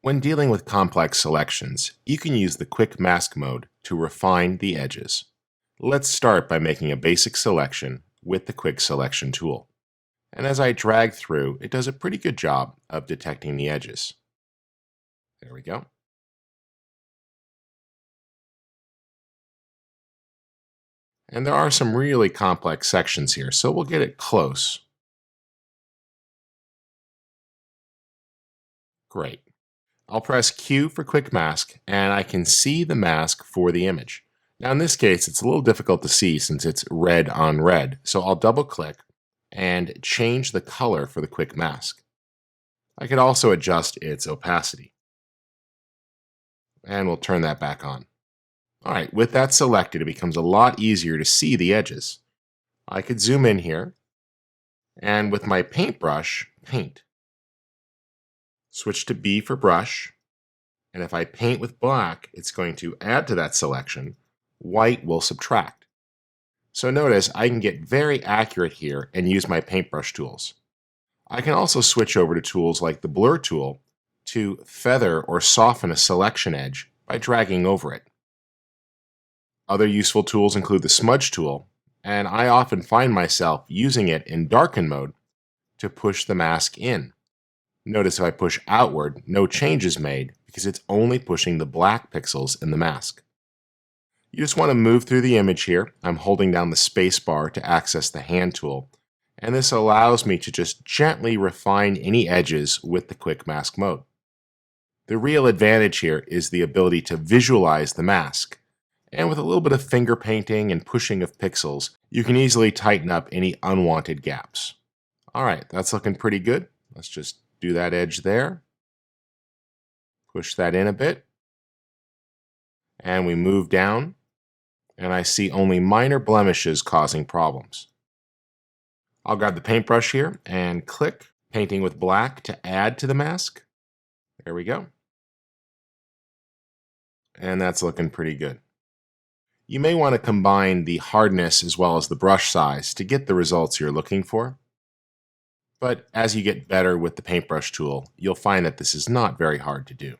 When dealing with complex selections, you can use the Quick Mask mode to refine the edges. Let's start by making a basic selection with the Quick Selection tool. And as I drag through, it does a pretty good job of detecting the edges. There we go. And there are some really complex sections here, so we'll get it close. Great. I'll press Q for Quick Mask, and I can see the mask for the image. Now in this case, it's a little difficult to see since it's red on red, so I'll double click and change the color for the Quick Mask. I could also adjust its opacity. And we'll turn that back on. Alright, with that selected, it becomes a lot easier to see the edges. I could zoom in here, and with my paintbrush, paint. Switch to B for brush, and if I paint with black, it's going to add to that selection. White will subtract. So notice I can get very accurate here and use my paintbrush tools. I can also switch over to tools like the blur tool to feather or soften a selection edge by dragging over it. Other useful tools include the smudge tool, and I often find myself using it in darken mode to push the mask in. Notice if I push outward, no change is made because it's only pushing the black pixels in the mask. You just want to move through the image here. I'm holding down the space bar to access the hand tool, and this allows me to just gently refine any edges with the Quick Mask mode. The real advantage here is the ability to visualize the mask, and with a little bit of finger painting and pushing of pixels, you can easily tighten up any unwanted gaps. Alright, that's looking pretty good. Let's just do that edge there. Push that in a bit. And we move down, and I see only minor blemishes causing problems. I'll grab the paintbrush here and click painting with black to add to the mask. There we go. And that's looking pretty good. You may want to combine the hardness as well as the brush size to get the results you're looking for. But as you get better with the paintbrush tool, you'll find that this is not very hard to do.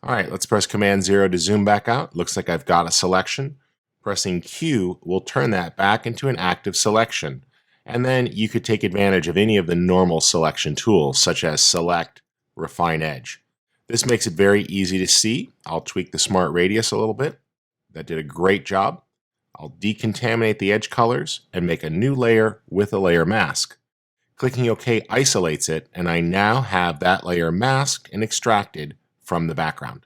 Alright, let's press Command 0 to zoom back out. Looks like I've got a selection. Pressing Q will turn that back into an active selection. And then you could take advantage of any of the normal selection tools, such as Select, Refine Edge. This makes it very easy to see. I'll tweak the Smart Radius a little bit. That did a great job. I'll decontaminate the edge colors and make a new layer with a layer mask. Clicking OK isolates it, and I now have that layer masked and extracted from the background.